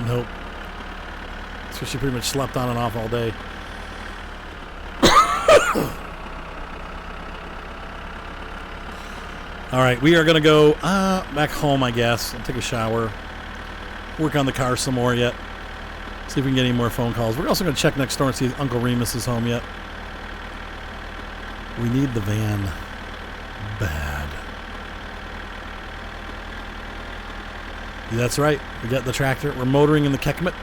Nope. So she pretty much slept on and off all day. All right, we are going to go back home, I guess, and take a shower. Work on the car some more yet. See if we can get any more phone calls. We're also going to check next door and see if Uncle Remus is home yet. We need the van bad. Yeah, that's right. We got the tractor. We're motoring in the Kekmet.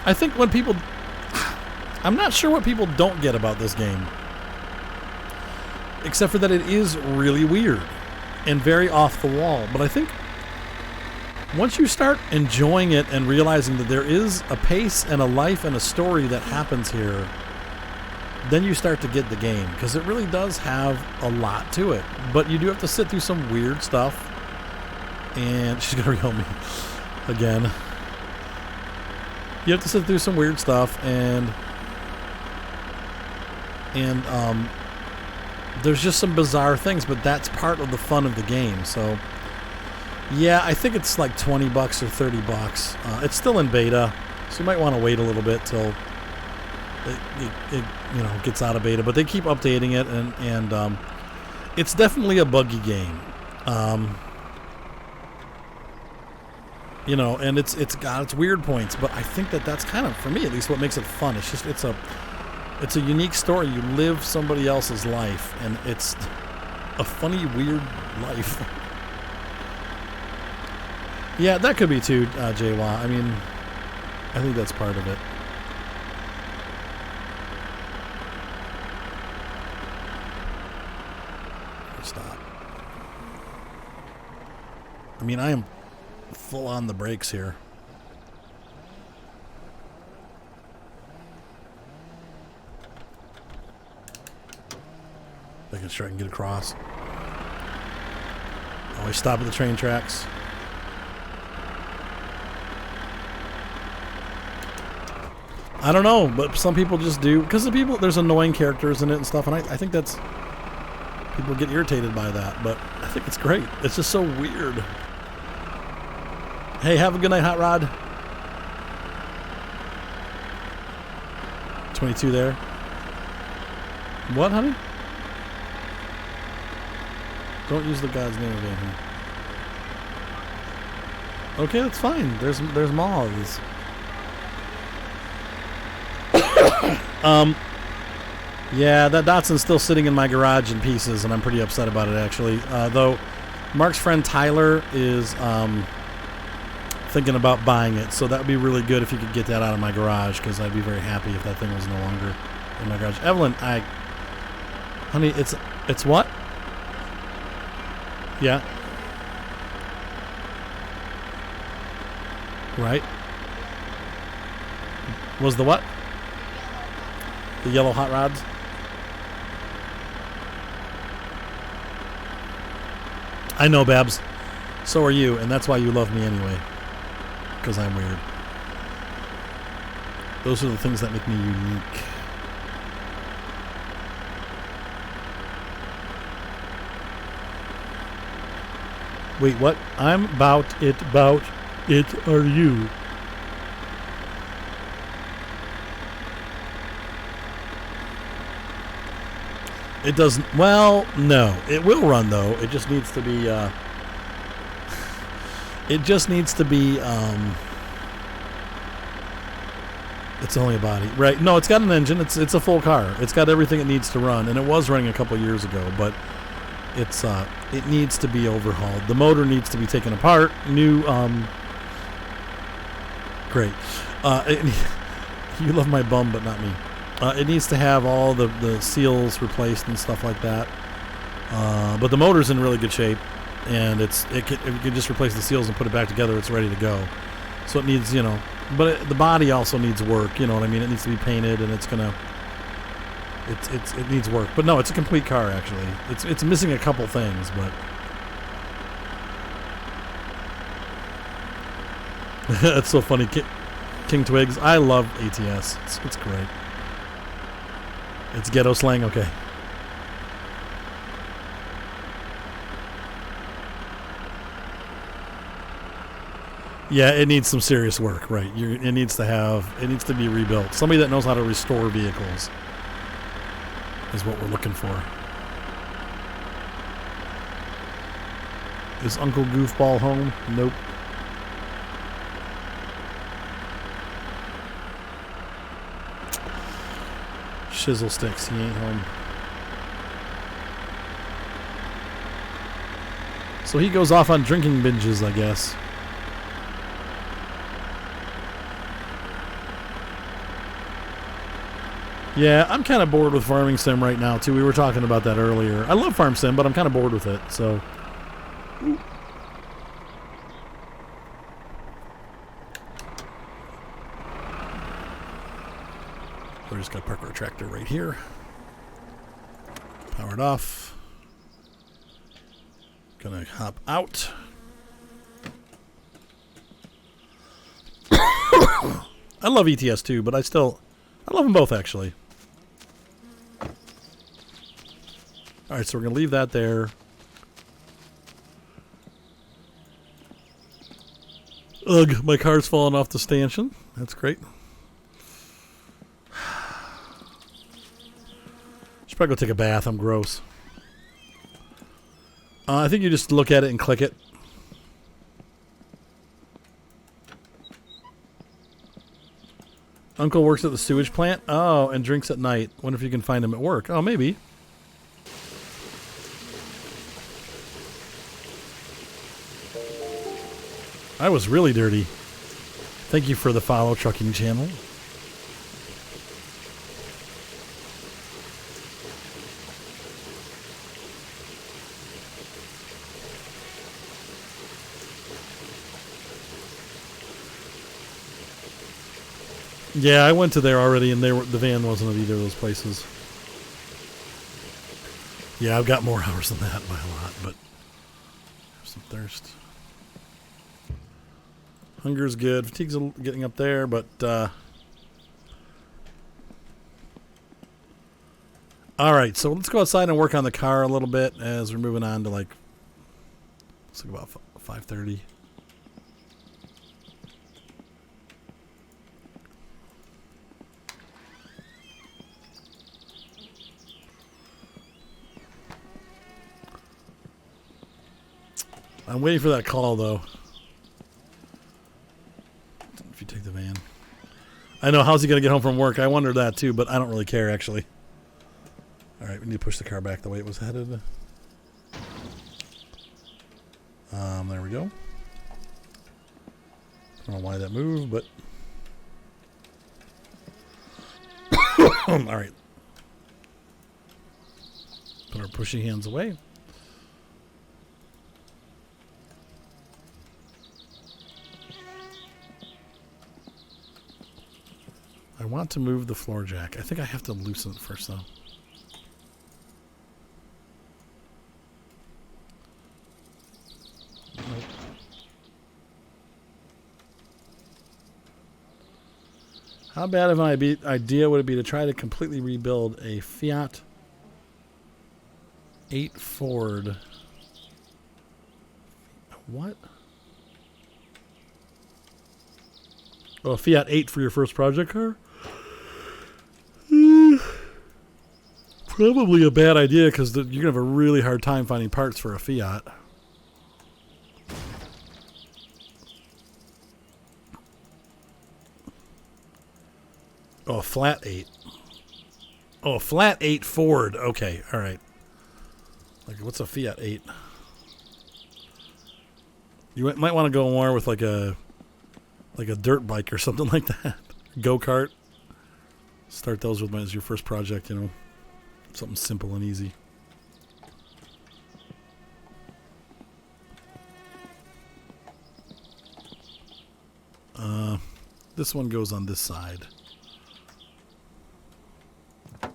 I think when people... I'm not sure what people don't get about this game. Except for that it is really weird and very off the wall. But I think once you start enjoying it and realizing that there is a pace and a life and a story that happens here, then you start to get the game. Because it really does have a lot to it. But you do have to sit through some weird stuff. And she's going to reel me again. You have to sit through some weird stuff and there's just some bizarre things, but that's part of the fun of the game. So yeah, I think it's like $20 or $30. It's still in beta, so you might want to wait a little bit till it gets out of beta. But they keep updating it, and it's definitely a buggy game. And it's got its weird points, but I think that's kind of, for me at least, what makes it fun. It's just it's a unique story. You live somebody else's life, and it's a funny, weird life. Yeah, that could be too, Jaywa. I mean, I think that's part of it. Stop. I mean, I am full on the brakes here. Making sure I can get across. Always stop at the train tracks. I don't know, but some people just do, because there's annoying characters in it and stuff, and I think that's, people get irritated by that, but I think it's great. It's just so weird. Hey, have a good night, Hot Rod. 22 there. What, honey? Don't use the guy's name again here. Okay, that's fine. There's moths. Yeah, that Datsun's still sitting in my garage in pieces, and I'm pretty upset about it, actually. Though, Mark's friend Tyler is thinking about buying it, so that would be really good if you could get that out of my garage, because I'd be very happy if that thing was no longer in my garage. Evelyn, honey, it's what? Yeah. Right. Was the what? The yellow hot rods? I know, Babs. So are you, and that's why you love me anyway. Because I'm weird. Those are the things that make me unique. Wait, what? I'm about it, are you? It doesn't, well, no. It will run, though. It just needs to be, it's only a body. Right, no, it's got an engine. It's a full car. It's got everything it needs to run, and it was running a couple years ago, but it needs to be overhauled. The motor needs to be taken apart. Great. You love my bum, but not me. It needs to have all the seals replaced and stuff like that. But the motor's in really good shape, and if you can just replace the seals and put it back together, it's ready to go. So it needs, but the body also needs work. You know what I mean? It needs to be painted, and it needs work. But no, it's a complete car, actually. It's missing a couple things, but that's so funny. King Twigs, I love ATS. It's great. It's ghetto slang, okay. Yeah, it needs some serious work, right? It needs to be rebuilt. Somebody that knows how to restore vehicles is what we're looking for. Is Uncle Goofball home? Nope. Shizzle Sticks, he ain't home. So he goes off on drinking binges, I guess. Yeah, I'm kind of bored with Farming Sim right now, too. We were talking about that earlier. I love Farm Sim, but I'm kind of bored with it, so... We're just going to park our tractor right here. Power it off. Gonna hop out. I love ETS too, but I love them both, actually. Alright, so we're going to leave that there. Ugh, my car's falling off the stanchion. That's great. Should probably go take a bath. I'm gross. I think you just look at it and click it. Uncle works at the sewage plant. Oh, and drinks at night. Wonder if you can find him at work. Oh, maybe. I was really dirty. Thank you for the follow, Trucking Channel. Yeah, I went to there already, and the van wasn't at either of those places. Yeah, I've got more hours than that by a lot, but have some thirst. Hunger's good. Fatigue's getting up there, but all right. So let's go outside and work on the car a little bit as we're moving on to let's about 5:30. I'm waiting for that call, though. If you take the van. I know, how's he going to get home from work? I wondered that, too, but I don't really care, actually. All right, we need to push the car back the way it was headed. There we go. I don't know why that moved, but... All right. Put our pushy hands away. I want to move the floor jack. I think I have to loosen it first, though. Nope. How bad of an idea would it be to try to completely rebuild a Fiat 8 Ford? What? Oh, a Fiat 8 for your first project car? Probably a bad idea because you're going to have a really hard time finding parts for a Fiat. Oh, a flat 8. Oh, a flat 8 Ford. Okay, all right. Like, what's a Fiat 8? You might want to go more with like a dirt bike or something like that. Go-kart. Start those with as your first project, you know. Something simple and easy. This one goes on this side. There,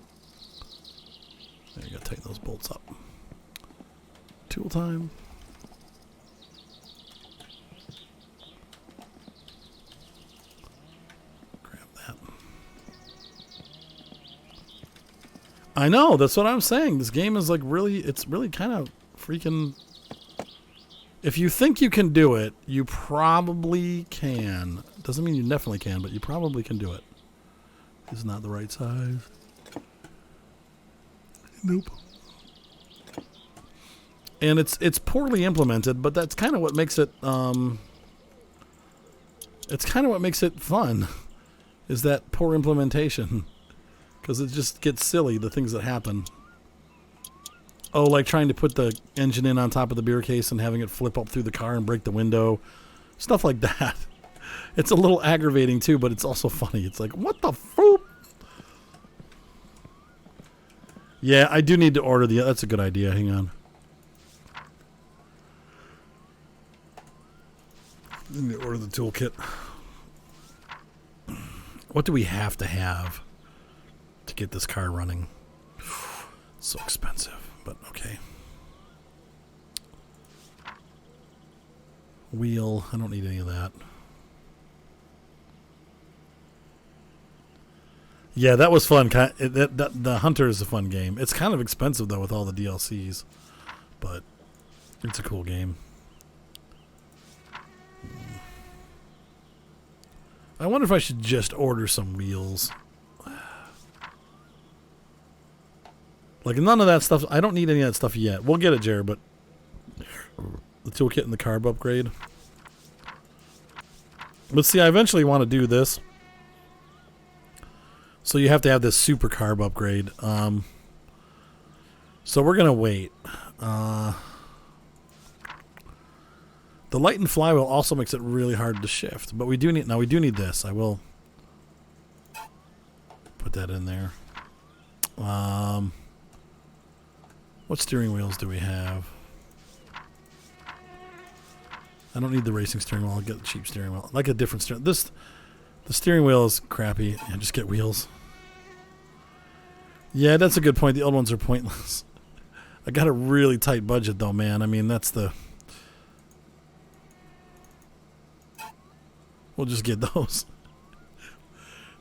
you gotta tighten those bolts up. Tool time. Grab that. I know, that's what I'm saying. This game is like really, it's really kind of freaking If you think you can do it, you probably can. Doesn't mean you definitely can, but you probably can do it. It's not the right size. Nope. And it's poorly implemented, but that's kind of what makes it it's kind of what makes it fun, is that poor implementation, because it just gets silly, the things that happen. Oh, like trying to put the engine in on top of the beer case and having it flip up through the car and break the window, stuff like that. It's a little aggravating too, but it's also funny. It's like, what the foop? Yeah, I do need to order the. That's a good idea. Hang on. I need to order the toolkit. What do we have to get this car running? So expensive, but okay. Wheel. I don't need any of that. Yeah, that was fun. The Hunter is a fun game. It's kind of expensive, though, with all the DLCs. But it's a cool game. I wonder if I should just order some wheels. Like, none of that stuff. I don't need any of that stuff yet. We'll get it, Jared, but the toolkit and the carb upgrade. But see, I eventually want to do this. So you have to have this super carb upgrade. So we're going to wait. The light and flywheel also makes it really hard to shift. But we do need this. I will put that in there. What steering wheels do we have? I don't need the racing steering wheel. I'll get the cheap steering wheel. I like a different steering. The steering wheel is crappy. Yeah, just get wheels. Yeah, that's a good point. The old ones are pointless. I got a really tight budget, though, man. I mean, that's the... We'll just get those.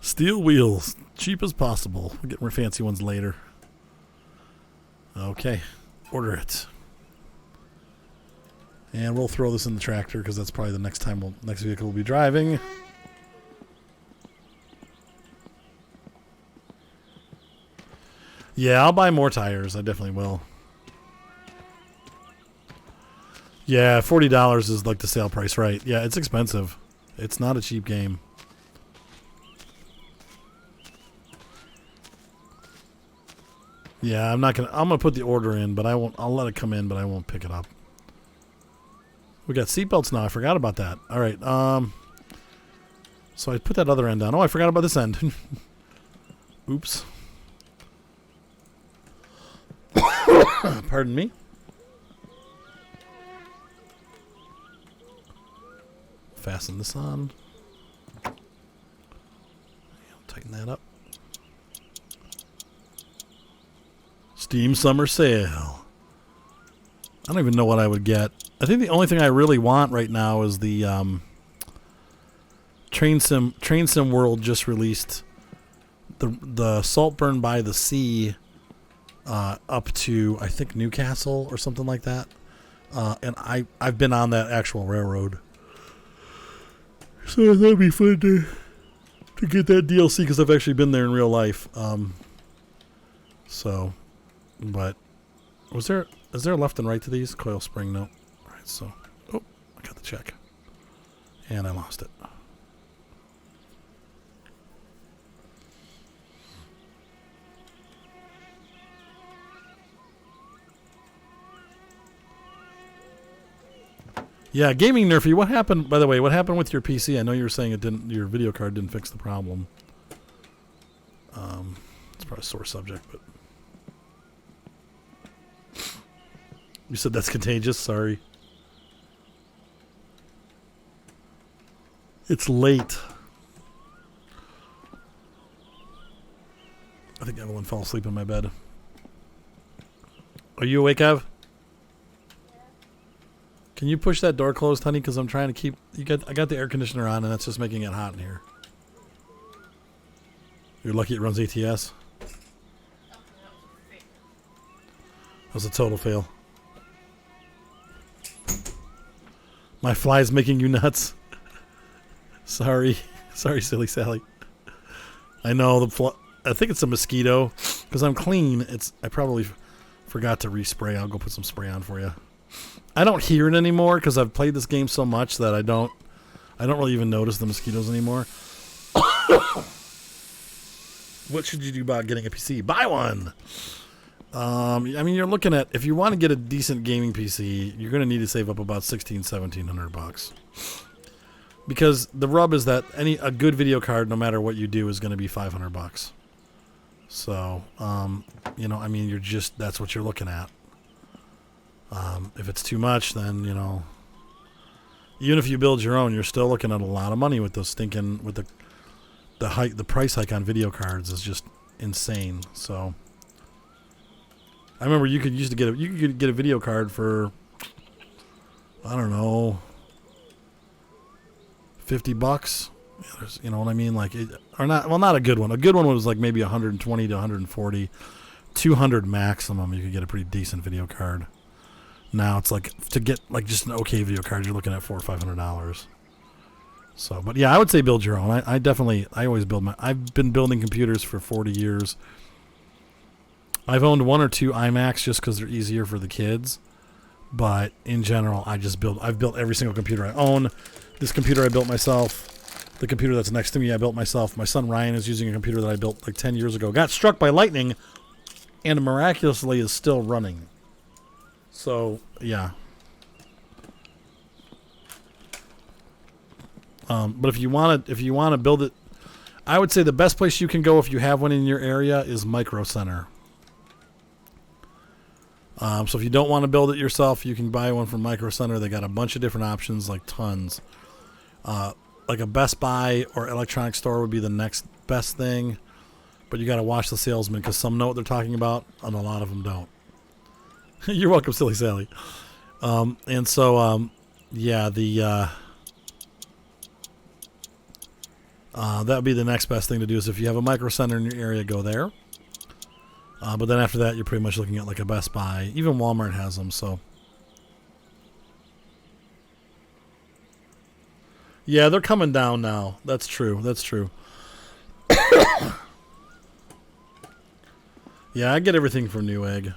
Steel wheels. Cheap as possible. We'll get more fancy ones later. Okay. Order it. And we'll throw this in the tractor, because that's probably the next vehicle we'll be driving. Yeah, I'll buy more tires. I definitely will. Yeah, $40 is like the sale price, right? Yeah, it's expensive. It's not a cheap game. Yeah, I'm gonna put the order in, but I'll let it come in, but I won't pick it up. We got seatbelts now. I forgot about that. All right. So I put that other end on. Oh, I forgot about this end. Oops. Pardon me. Fasten this on. Tighten that up. Steam Summer Sale. I don't even know what I would get. I think the only thing I really want right now is the Train Sim World just released the Saltburn by the Sea up to, I think, Newcastle or something like that. And I've been on that actual railroad. So that'd be fun to get that DLC, because I've actually been there in real life. But is there a left and right to these? Coil spring, no. All right, so I got the check, and I lost it. Yeah, Gaming Nerfy, what happened, by the way, what happened with your PC? I know you were saying your video card didn't fix the problem. It's probably a sore subject, but... You said that's contagious? Sorry. It's late. I think Evelyn fell asleep in my bed. Are you awake, Ev? Can you push that door closed, honey? Because I'm trying to keep... I got the air conditioner on, and that's just making it hot in here. You're lucky it runs ATS. That was a total fail. My fly's making you nuts. Sorry. Sorry, silly Sally. I know I think it's a mosquito because I'm clean. I probably forgot to respray. I'll go put some spray on for you. I don't hear it anymore because I've played this game so much that I don't really even notice the mosquitoes anymore. What should you do about getting a PC? Buy one. I mean, you're looking at, if you want to get a decent gaming PC, you're going to need to save up about $1,700 because the rub is that a good video card, no matter what you do, is going to be $500. So, you know, I mean, that's what you're looking at. If it's too much, then, you know, even if you build your own, you're still looking at a lot of money with those the price hike on video cards is just insane. So I remember you could get a video card for, I don't know, $50. You know what I mean? Like not a good one. A good one was like maybe 120 to 140, 200 maximum. You could get a pretty decent video card. Now it's like to get like just an okay video card, you're looking at $400 or $500. So, but yeah, I would say build your own. I always build I've been building computers for 40 years. I've owned one or two iMacs just because they're easier for the kids. But in general, I've built every single computer I own. This computer I built myself. The computer that's next to me I built myself. My son Ryan is using a computer that I built like 10 years ago. Got struck by lightning and miraculously is still running. So, yeah. But if you want to build it, I would say the best place you can go if you have one in your area is Micro Center. So if you don't want to build it yourself, you can buy one from Micro Center. They got a bunch of different options, like tons. Like a Best Buy or electronics store would be the next best thing. But you got to watch the salesman because some know what they're talking about and a lot of them don't. You're welcome, Silly Sally. And so, yeah, that would be the next best thing to do is if you have a Micro Center in your area, go there. But then after that, you're pretty much looking at like a Best Buy. Even Walmart has them, so. Yeah, they're coming down now. That's true. That's true. Yeah, I get everything from Newegg.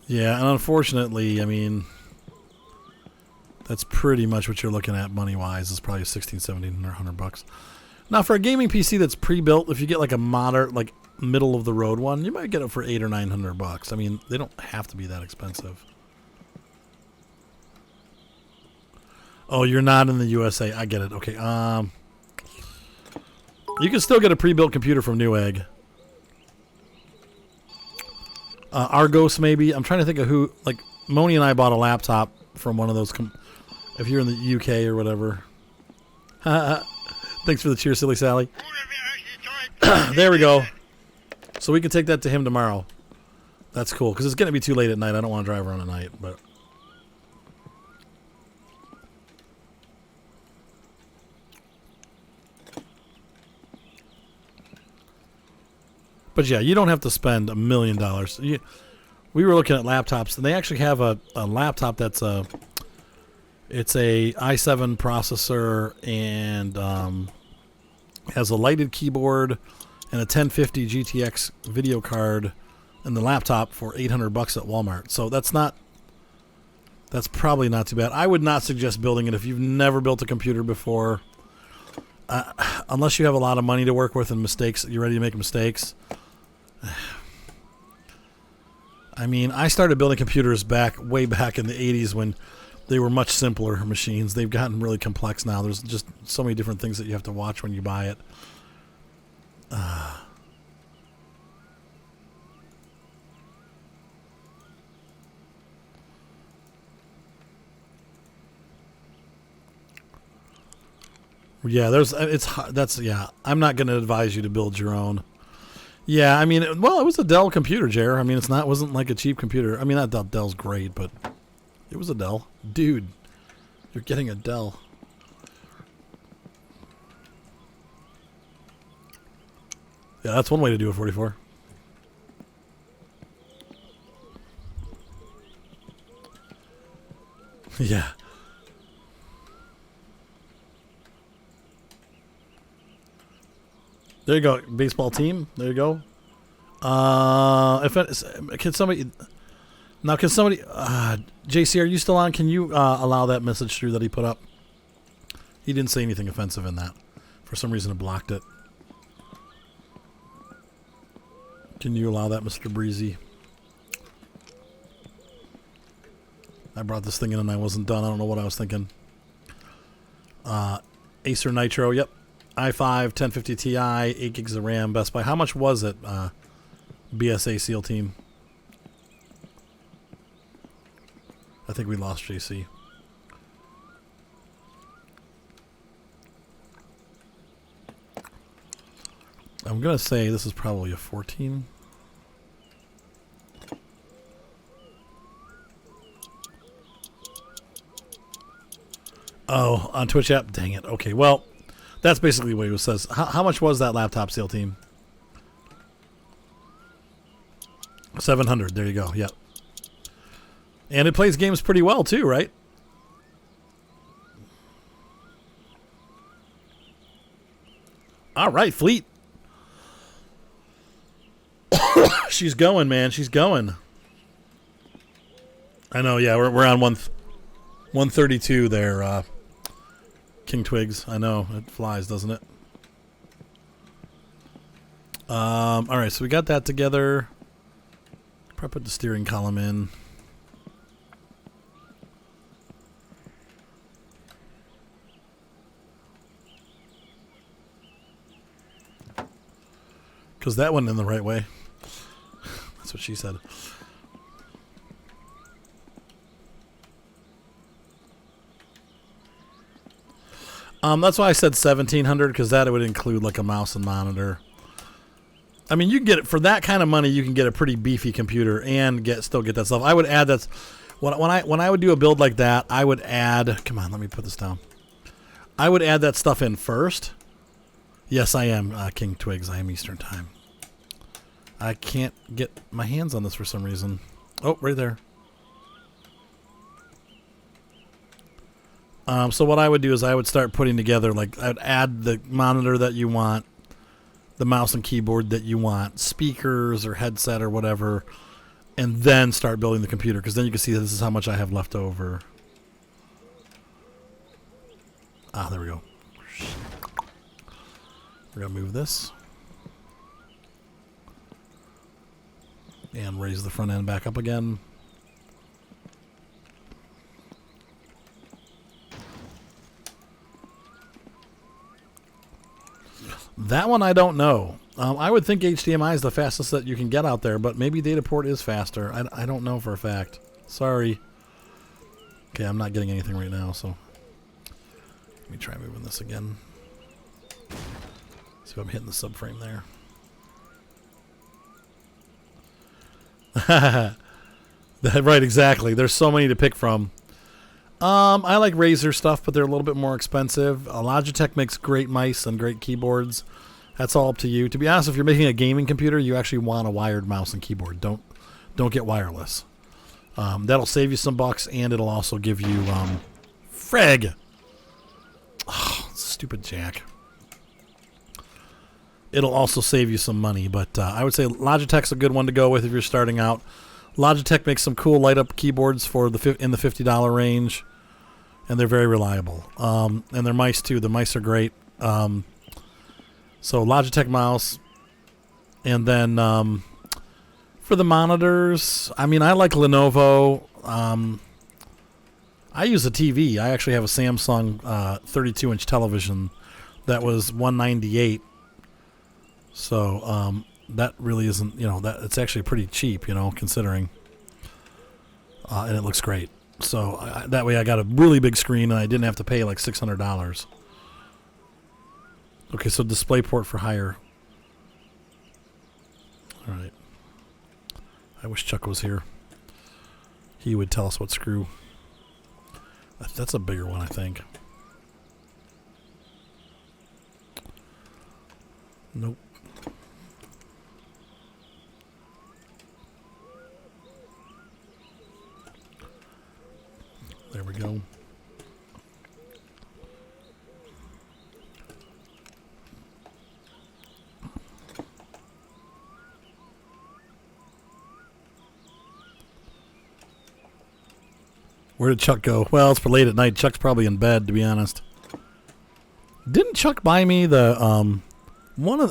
Yeah, and unfortunately, I mean, that's pretty much what you're looking at money-wise. It's probably $1,600, $1,700. Now, for a gaming PC that's pre-built, if you get like a moderate, like middle-of-the-road one, you might get it for $800 or $900. I mean, they don't have to be that expensive. Oh, you're not in the USA. I get it. Okay. You can still get a pre-built computer from Newegg. Argos, maybe. I'm trying to think of who. Like, Moni and I bought a laptop from one of those. If you're in the UK or whatever. Thanks for the cheer, Silly Sally. There we go. So we can take that to him tomorrow. That's cool, because it's going to be too late at night. I don't want to drive around at night, but. But yeah, you don't have to spend $1 million. We were looking at laptops, and they actually have a laptop that's it's a i7 processor and has a lighted keyboard and a 1050 GTX video card and the laptop for $800 at Walmart. So that's probably not too bad. I would not suggest building it if you've never built a computer before, unless you have a lot of money to work with and mistakes. You're ready to make mistakes. I mean, I started building computers way back in the 80s when they were much simpler machines. They've gotten really complex now. There's just so many different things that you have to watch when you buy it. Yeah, I'm not going to advise you to build your own. Yeah, I mean, it was a Dell computer, Jer. I mean, it wasn't like a cheap computer. I mean, that Dell's great, but it was a Dell. Dude, you're getting a Dell. Yeah, that's one way to do a 44. Yeah. There you go, baseball team. There you go. If it, can somebody now? Can somebody? JC, are you still on? Can you allow that message through that he put up? He didn't say anything offensive in that. For some reason, it blocked it. Can you allow that, Mr. Breezy? I brought this thing in and I wasn't done. I don't know what I was thinking. Acer Nitro, yep. i5, 1050 Ti, 8 gigs of RAM, Best Buy. How much was it, BSA SEAL Team? I think we lost JC. I'm going to say this is probably a 14. Oh, on Twitch app? Dang it. Okay, well, that's basically what it says. How much was that laptop, SEAL Team? 700. There you go. Yep. And it plays games pretty well, too, right? All right, Fleet. She's going, man. She's going. I know, yeah. We're on 132 there, King Twigs. I know. It flies, doesn't it? All right, so we got that together. Probably put the steering column in. Because that went in the right way. That's what she said. That's why I said 1,700, because that would include like a mouse and monitor. I mean, you can get it for that kind of money. You can get a pretty beefy computer and still get that stuff. I would add that when I would do a build like that, I would add. Come on, let me put this down. I would add that stuff in first. Yes, I am King Twigs. I am Eastern Time. I can't get my hands on this for some reason. Oh, right there. So what I would do is I would start putting together, like, I'd add the monitor that you want, the mouse and keyboard that you want, speakers or headset or whatever, and then start building the computer, because then you can see this is how much I have left over. Ah, there we go. We're going to move this. And raise the front end back up again. That one I don't know. I would think HDMI is the fastest that you can get out there, but maybe Dataport is faster. I don't know for a fact. Sorry. Okay, I'm not getting anything right now, so let me try moving this again. See if I'm hitting the subframe there. Right, exactly. There's so many to pick from. I like Razer stuff, but they're a little bit more expensive. Logitech makes great mice and great keyboards. That's all up to you. To be honest, if you're making a gaming computer, you actually want a wired mouse and keyboard. Don't get wireless. That'll save you some bucks, and it'll also give you Freg. Oh, stupid Jack. It'll also save you some money, but I would say Logitech's a good one to go with if you're starting out. Logitech makes some cool light-up keyboards for in the $50 range, and they're very reliable. And their mice too. The mice are great. So Logitech mouse, and then for the monitors, I mean, I like Lenovo. I use a TV. I actually have a Samsung 32-inch television that was $198. So that really isn't, that it's actually pretty cheap, considering, and it looks great. So that way I got a really big screen and I didn't have to pay like $600. Okay, so DisplayPort for hire. All right. I wish Chuck was here. He would tell us what screw. That's a bigger one, I think. Nope. There we go. Where did Chuck go? Well, it's for late at night. Chuck's probably in bed, to be honest. Didn't Chuck buy me the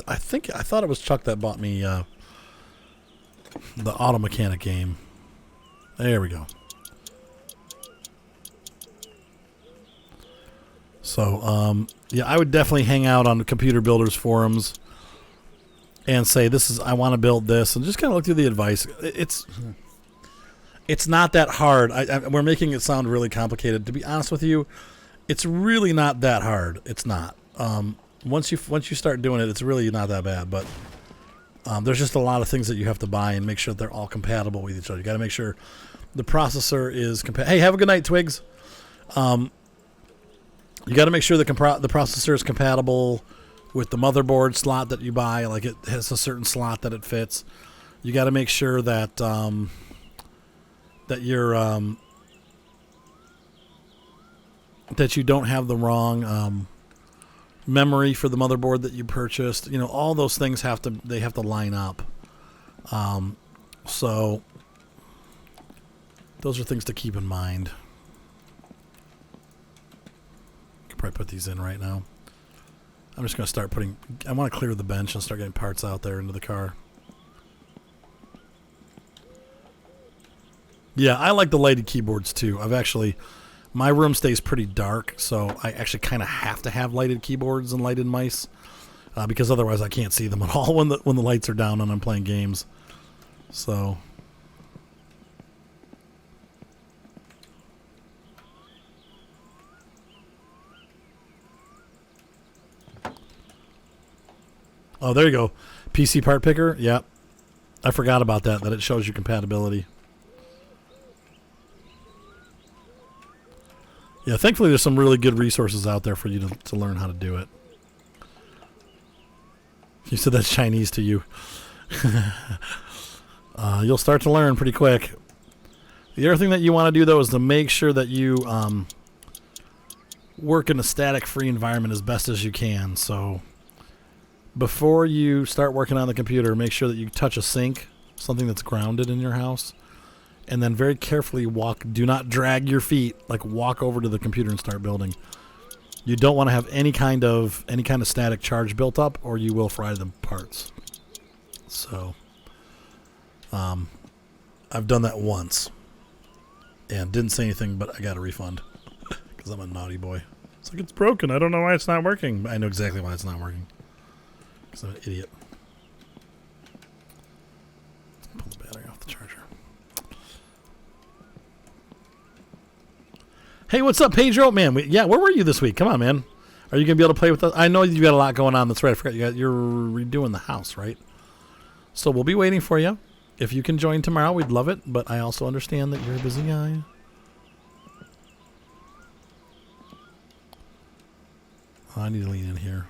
I thought it was Chuck that bought me the Auto Mechanic game. There we go. So, yeah, I would definitely hang out on the computer builders forums and say, I want to build this, and just kind of look through the advice. It's not that hard. We're making it sound really complicated. To be honest with you, it's really not that hard. It's not. Once you start doing it, it's really not that bad. But there's just a lot of things that you have to buy and make sure that they're all compatible with each other. You got to make sure the processor is compatible. Hey, have a good night, Twigs. You got to make sure the processor is compatible with the motherboard slot that you buy. Like, it has a certain slot that it fits. You got to make sure that that you don't have the wrong memory for the motherboard that you purchased. You know, all those things have to line up. So those are things to keep in mind. Could probably put these in right now. I'm just going to start I want to clear the bench and start getting parts out there into the car. Yeah, I like the lighted keyboards too. My room stays pretty dark, so I actually kind of have to have lighted keyboards and lighted mice because otherwise I can't see them at all when the lights are down and I'm playing games. So, oh, there you go. PC part picker. Yeah, I forgot about that it shows you compatibility. Yeah, thankfully there's some really good resources out there for you to learn how to do it. You said that's Chinese to you. You'll start to learn pretty quick. The other thing that you want to do, though, is to make sure that you work in a static-free environment as best as you can. So before you start working on the computer, make sure that you touch a sink, something that's grounded in your house. And then very carefully do not drag your feet, like walk over to the computer and start building. You don't want to have any kind of static charge built up, or you will fry the parts. So, I've done that once and didn't say anything, but I got a refund because I'm a naughty boy. It's like, it's broken. I don't know why it's not working. I know exactly why it's not working because I'm an idiot. Let's pull the battery off the charger. Hey, what's up, Pedro? Man, where were you this week? Come on, man. Are you going to be able to play with us? I know you've got a lot going on. That's right. I forgot you're redoing the house, right? So we'll be waiting for you. If you can join tomorrow, we'd love it. But I also understand that you're a busy guy. Oh, I need to lean in here.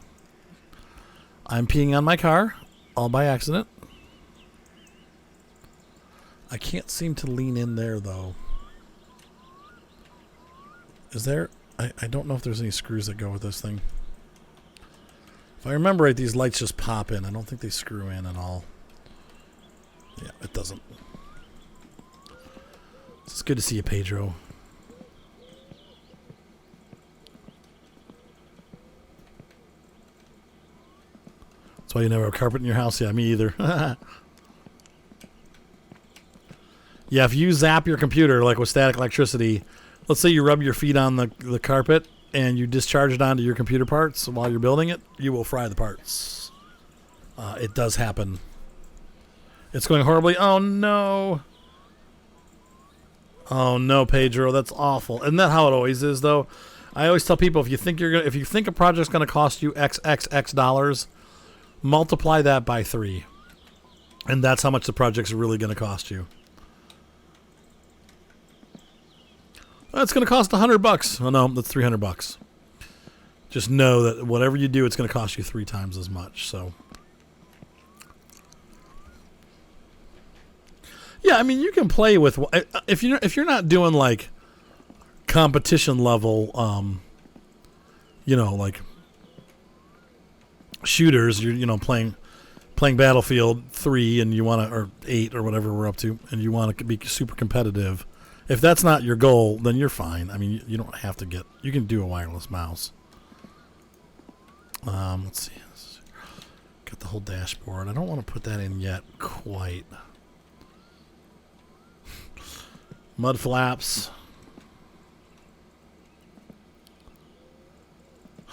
I'm peeing on my car, all by accident. I can't seem to lean in there, though. Is there... I don't know if there's any screws that go with this thing. If I remember right, these lights just pop in. I don't think they screw in at all. Yeah, it doesn't. It's good to see you, Pedro. That's why you never have carpet in your house? Yeah, me either. Yeah, if you zap your computer, like with static electricity... Let's say you rub your feet on the carpet and you discharge it onto your computer parts while you're building it, you will fry the parts. It does happen. It's going horribly. Oh, no. Oh, no, Pedro. That's awful. Isn't that how it always is, though? I always tell people, if you think a project's going to cost you X dollars, multiply that by 3. And that's how much the project's really going to cost you. It's going to cost $100. Oh no, that's $300. Just know that whatever you do, it's going to cost you 3 times as much. So, yeah, I mean, you can play with if you're not doing like competition level, like shooters. You're playing Battlefield 3 and you want to, or 8 or whatever we're up to, and you want to be super competitive. If that's not your goal, then you're fine. I mean, you don't have to you can do a wireless mouse. Let's see. Got the whole dashboard. I don't want to put that in yet quite. Mud flaps.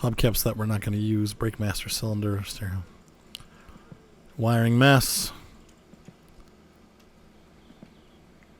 Hubcaps that we're not going to use. Brake master cylinder. Stereo. Wiring mess.